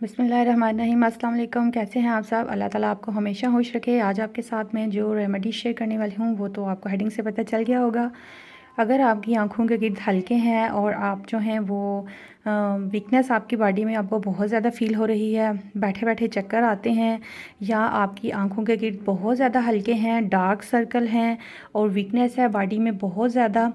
बिस्मिल्लाहिर्रहमानिर्रहीम। अस्सलाम वालेकुम। कैसे हैं आप सब? अल्लाह ताला आपको हमेशा खुश रखे। आज आपके साथ में जो रेमेडी शेयर करने वाली हूँ वो तो आपको हेडिंग से पता चल गया होगा। अगर आपकी आँखों के गिर्द हल्के हैं और आप जो हैं वो वीकनेस आपकी बॉडी में आपको बहुत ज़्यादा फ़ील हो रही है, बैठे बैठे चक्कर आते हैं, या आपकी आँखों के गिर्द बहुत ज़्यादा हल्के हैं, डार्क सर्कल हैं और वीकनेस है बॉडी में बहुत ज़्यादा,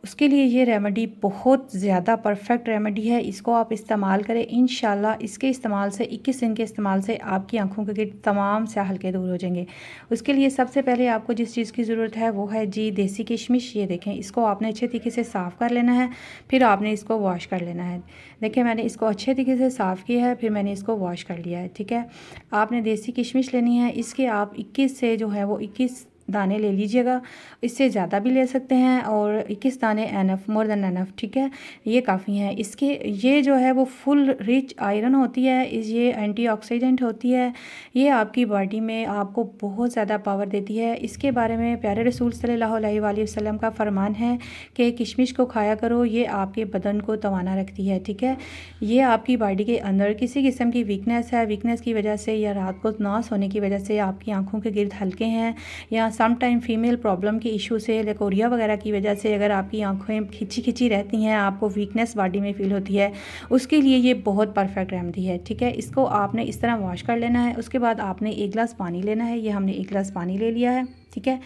उसके लिए ये रेमेडी बहुत ज़्यादा परफेक्ट रेमेडी है। इसको आप इस्तेमाल करें, इंशाल्लाह इसके इस्तेमाल से 21 दिन के इस्तेमाल से आपकी आँखों के गिर्द तमाम से हल्के दूर हो जाएंगे। उसके लिए सबसे पहले आपको जिस चीज़ की ज़रूरत है वो है जी देसी किशमिश। ये देखें, इसको आपने अच्छे तरीके से साफ़ कर लेना है, फिर आपने इसको वॉश कर लेना है। देखिए मैंने इसको अच्छे तरीके से साफ़ किया है, फिर मैंने इसको वॉश कर लिया है। ठीक है, आपने देसी किशमिश लेनी है। इसके आप 21 से जो है वो 21 दाने ले लीजिएगा, इससे ज़्यादा भी ले सकते हैं, और 21 दाने एनफ, मोर देन एनफ। ठीक है, ये काफ़ी हैं। इसके ये जो है वो फुल रिच आयरन होती है, ये एंटीऑक्सीडेंट होती है, ये आपकी बॉडी में आपको बहुत ज़्यादा पावर देती है। इसके बारे में प्यारे रसूल सल्लल्लाहु अलैहि वसल्लम का फरमान है कि किशमिश को खाया करो, ये आपके बदन को तवाना रखती है। ठीक है, ये आपकी बॉडी के अंदर किसी किस्म की वीकनेस है, वीकनेस की वजह से या रात को ना सोने की वजह से आपकी आँखों के गिर्द हल्के हैं, या सम टाइम फीमेल प्रॉब्लम के इशू से, लेकोरिया वगैरह की वजह से अगर आपकी आंखें खिंची खिंची रहती हैं, आपको वीकनेस बॉडी में फील होती है, उसके लिए ये बहुत परफेक्ट रेमेडी है। ठीक है, इसको आपने इस तरह वॉश कर लेना है। उसके बाद आपने 1 गिलास पानी लेना है। ये हमने 1 गिलास पानी ले लिया है। ठीक है,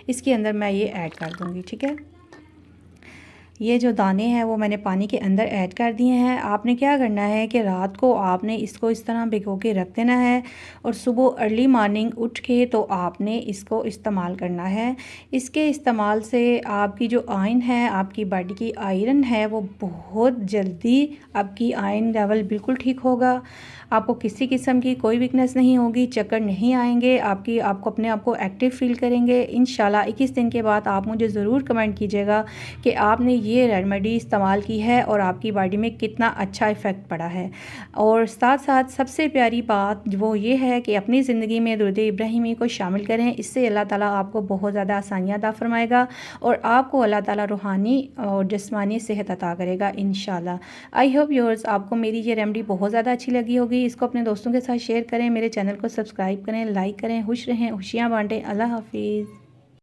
इसके अंदर मैं ये ऐड कर दूँगी। ठीक है, ये जो दाने हैं वो मैंने पानी के अंदर ऐड कर दिए हैं। आपने क्या करना है कि रात को आपने इसको इस तरह भिगो के रख देना है, और सुबह अर्ली मॉर्निंग उठ के तो आपने इसको इस्तेमाल करना है। इसके इस्तेमाल से आपकी जो आयरन है, आपकी बॉडी की आयरन है, वो बहुत जल्दी आपकी आयरन लेवल बिल्कुल ठीक होगा। आपको किसी किस्म की कोई वीकनेस नहीं होगी, चक्कर नहीं आएंगे, आपको अपने आप को एक्टिव फील करेंगे। इंशाल्लाह 21 दिन के बाद आप मुझे ज़रूर कमेंट कीजिएगा कि आपने ये रेमेडी इस्तेमाल की है और आपकी बॉडी में कितना अच्छा इफ़ेक्ट पड़ा है। और साथ साथ सबसे प्यारी बात वो ये है कि अपनी ज़िंदगी में दुरूद इब्राहिमी को शामिल करें। इससे अल्लाह ताला आपको बहुत ज़्यादा आसानियाँ अता फरमाएगा और आपको अल्लाह ताला रूहानी और जिस्मानी सेहत अता करेगा इंशाल्लाह। आई होप व्यूअर्स आपको मेरी ये रेमेडी बहुत ज़्यादा अच्छी लगी होगी। इसको अपने दोस्तों के साथ शेयर करें, मेरे चैनल को सब्सक्राइब करें, लाइक करें। खुश रहें, खुशियाँ बांटें। अल्लाह हाफिज़।